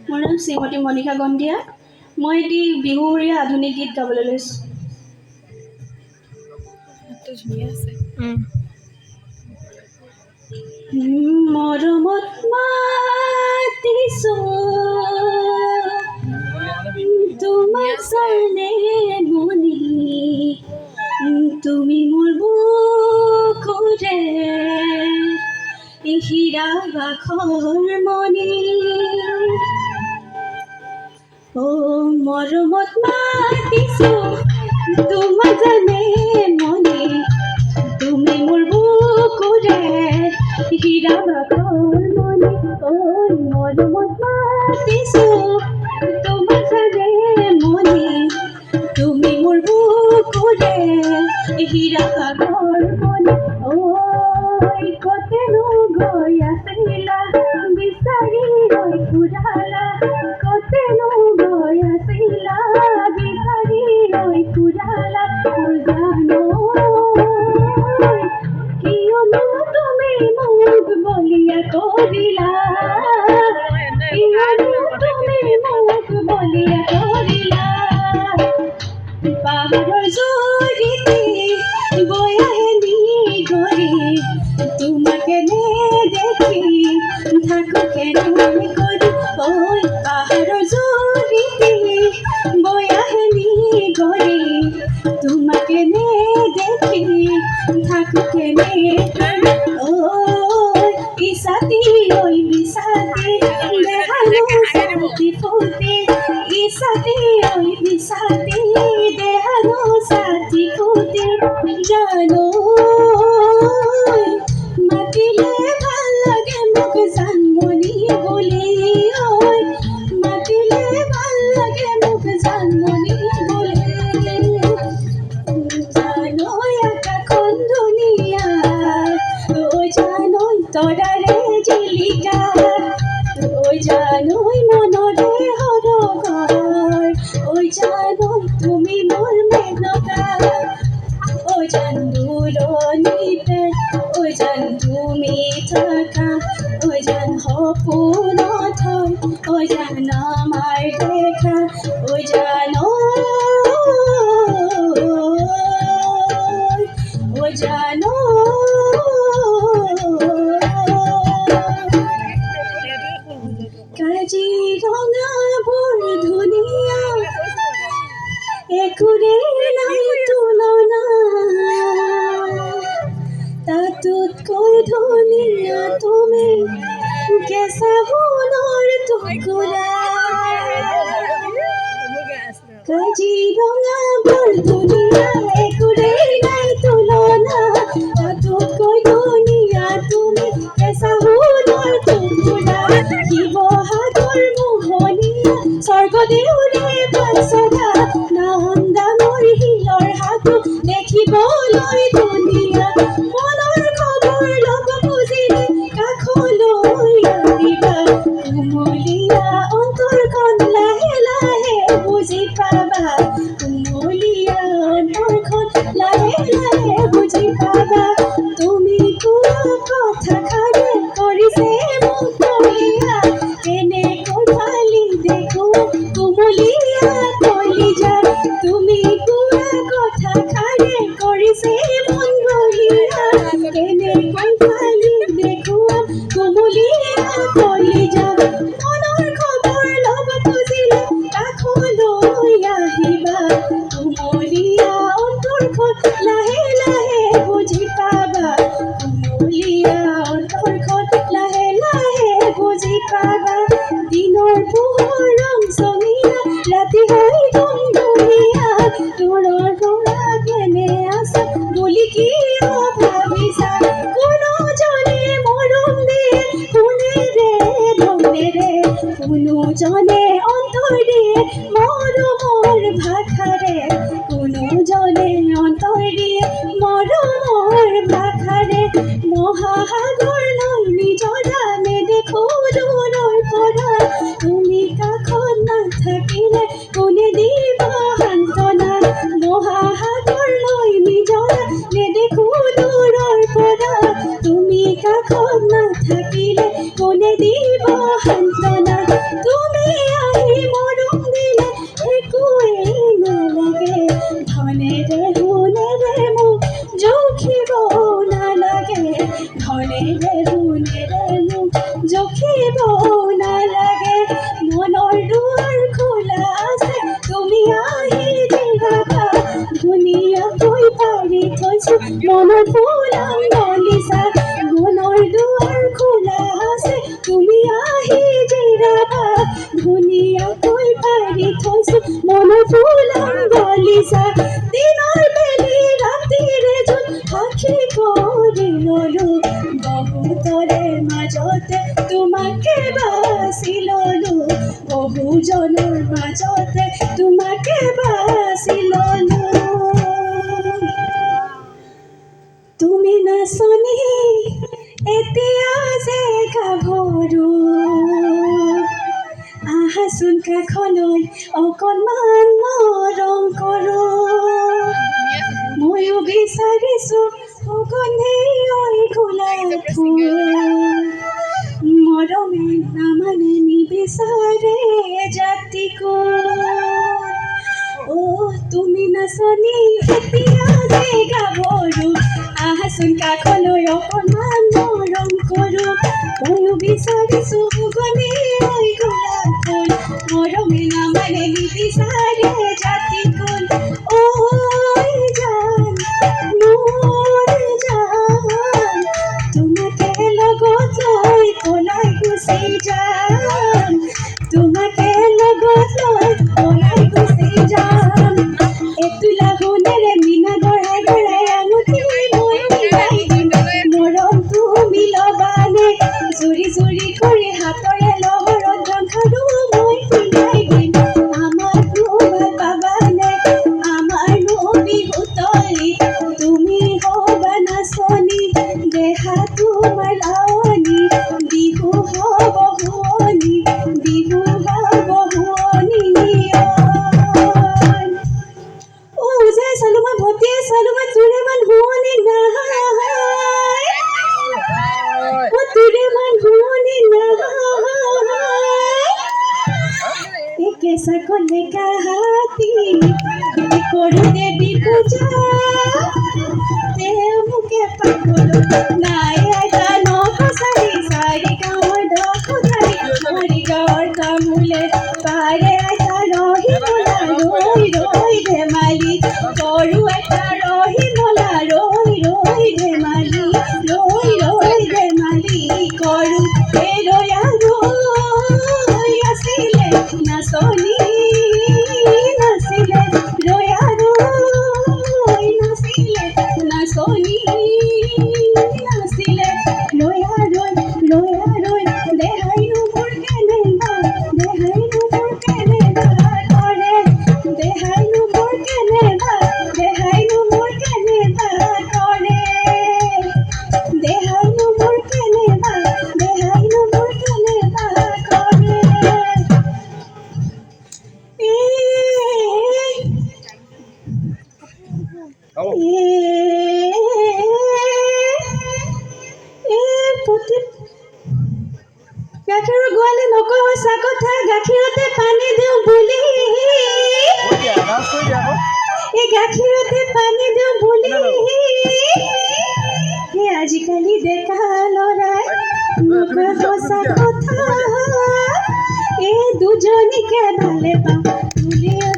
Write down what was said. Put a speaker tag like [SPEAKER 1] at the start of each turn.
[SPEAKER 1] মোৰ নাম শ্ৰীমতী মণিকা গন্ধিয়া। মই এটি বিহুৰীয়া আধুনিক গীত গাবলৈ লৈছোঁ। মৰমত মাতিছো তোমাক জানে মনি, তুমি মোৰ বুকুৰে হীৰা বাখৰ মণি। মৰমত মাতিছো তোমাক জানে মনি, তুমি মোৰ বুকুৰে হীৰা বাখৰ মণি। মৰমত মাতিছো তোমাক জানে মনি, তুমি মোৰ বুকুৰে হীৰা বাখৰ মণি। কতেনো গৈ আছিলা বিচাৰি ৰৈ ফুৰালা, কতেনো গৈ আছিলা বিচাৰি ৰৈ ফুৰালা। জানো কিয়নো তুমি মোক বলিয়া কৰিলা, কিয়নো তুমি মোক বলিয়া কৰিলা। পাহাৰৰ জুৰিতে বৈ আহে নিগৰি, তোমাকে নেদেখি থাকো কেনে কৰি। পাহাৰৰ জুৰিতে বৈ আহে নিগৰি, তোমাকে নেদেখি থাকো কেনে কৰি। ইছাতি ঐ বিছাতি দেহানো সাতি ফুটি, ইছাতি ঐ বিছাতি দেহানো সাতি ফুটি। জানো মাতিলে ভাল লাগে মোক জানমণি বুলি, মাতিলে ভাল লাগে মোক জানমণি বুলি। জানৈ আকাশখন ধুনীয়া, জানৈ তৰাৰে জিলিকা, জানৈ মনৰে সৰগৰ, জানৈ তুমি মোৰ মেনকা। জান দূৰণিতে জান তুমি থাকা, জান সপোনত হয় জান আমাৰ দেখা। জানো জানো কাজিৰঙা বৰ ধুনীয়া, একোৰে নাই তুলনা, তাতোতকৈ ধুনীয়া তুমি কেঁচা সোণৰ টুকুৰা। কাজিৰঙা বৰ ধুনীয়া, একোৰে নাই তুলনা, তাতোতকৈ ধুনীয়া তুমি কেঁচা সোণৰ টুকুৰা। শিৱসাগৰ মোহনীয়া স্বৰ্গদেউৰে বাঞ্চনা, নাম ডাঙৰ শিলৰ সাধু দেখিবলৈ ধুনীয়া। মনৰ খবৰ ল'ব খুজিলে কাষলৈ আহিবা, কুমলীয়া অন্তৰখন লাহে লাহে বুজি পাবা, কুমলীয়া অন্তৰখন লাহে লাহে বুজি পাবা। তুমি কোৱা কথাষাৰে কৰিছে মোক কলিয়া, কেনেকৈ ফালি দেখো কুমলীয়া কলিজা। তুমি কোৱা কথাষাৰে কৰিছে মন বলিয়া, কেনেকৈ ফালি দেখুৱাম কুমলীয়া কলিজা। মনৰ খবৰ ল'ব খুজিলে কাষলৈ আহিবা, কুমলীয়া অন্তৰখন লাহে লাহে বুজি পাবা, কুমলীয়া অন্তৰখন লাহে লাহে বুজি পাবা। দিনৰ পোহৰ ৰংচঙীয়া, ৰাতি হৈ গুমগুমীয়া, দূৰৰ পৰা কেনে আছা বুলি কিয় ভাবিছা। কোনোজনে মৰম দিয়ে সোণেৰে ধনেৰে, কোনোজনে অন্তৰ দিয়ে মৰমৰ ভাষাৰে, কোনোজনে অন্তৰ দিয়ে মৰমৰ ভাষাৰে। মহাসাগৰলৈ নিজৰা নেদেখো দূৰৰ পৰা, তুমি কাষত নাথাকিলে কোনে দিব সান্তনা। মহাসাগৰলৈ নিজৰা নেদেখো দূৰৰ পৰা, তুমি কাষত নাথাকিলে কোনে দিব সান্তনা। তুমি থৈছো মনৰ ফুলাম বাগিচা মনৰ দুৱাৰ খোলা আছে তুমি আহি জিৰাবা ধুনীয়াকৈ পাৰি থৈছো মনৰ ফুলাম বাগিচা দিনৰ বেলি ৰাতিৰে জোন সাক্ষী কৰি ললো বহুতৰে মাজতে তোমাকে বাছি ললো বহুজনৰ মাজতে তোমাকে বাছি ললো তুমি নাচনি এতিয়া যে গাভৰু আহাচোন কাষলৈ অকণমান মৰম কৰো ময়ো বিচাৰিছো সুগন্ধি ঐ গোলাপ ফুল মৰমে নামানে নিবিচাৰে জাতিকুল অ তুমি নাচনি এতিয়া যে গাভৰু আহাচোন কাষলৈ অকণমান মৰম কৰো ময়ো বিচাৰিছো সুগন্ধি ঐ গোলাপ ফুল মৰমে নামানে নিবিচাৰে জাতিকুল ঐ জান মোৰ জান তোমাকে লগত লৈ পলাই গুচি যাম তোমাকে লগত লৈ পলাই গুচি যাম এতোলা সোণেৰে মীনা গঢ়াই গঢ়াই আঙুঠি মই মিলাই দিম মৰম তুমি ল'বানে জুৰি জুৰি কৰি হাতৰে লহৰত জংঘাৰো মই পিন্ধাই দিম আমাৰ ভাল পাবানে আমাৰনো বিহুতলি তুমি হ'বা নাচনি দেহা তোমাৰ লাৱনি বিহু হ'ব শুৱনি বিহু হ'ব শুৱনি ও যে চালো মই ভতিয়ে চালো মই তোৰে মান শুৱনি নাহাই ও তোৰে মান শুৱনি নাহাই একে সকলে কাহাতি কৰো দেৱী পূজা মুখে পাগলো নাই আইতা নকচাৰি চাৰি গাঁৱৰ দখধাৰি মৰি গাঁৱৰ তামোলে পাৰে আইতা ৰহি মলা ৰৈ ৰৈ ধেমালি কৰো আইতা ৰহি মলা ৰৈ ৰৈ ধেমালি ৰৈ ৰৈ ধেমালি কৰো ৰৈ আছিলে নাচনি নাছিলে ৰৈ নাছিলে নাচনি নাছিলে ৰৈ দেহাইনো মোৰ কেনেবা কৰে দেহাইনো মোৰ কেনেবা কৰে দেহাইনো মোৰ কেনেবা কৰে গাখীৰৰ গোৱালে নকয় সঁচা কথা গাখীৰতে পানী দিওঁ বুলি এই গাখীৰতে পানী দিওঁ বুলি সেই আজিকালি ডেকা ল'ৰাই নকয় সঁচা কথা এই দুজনীকে ভালে পাওঁ বুলি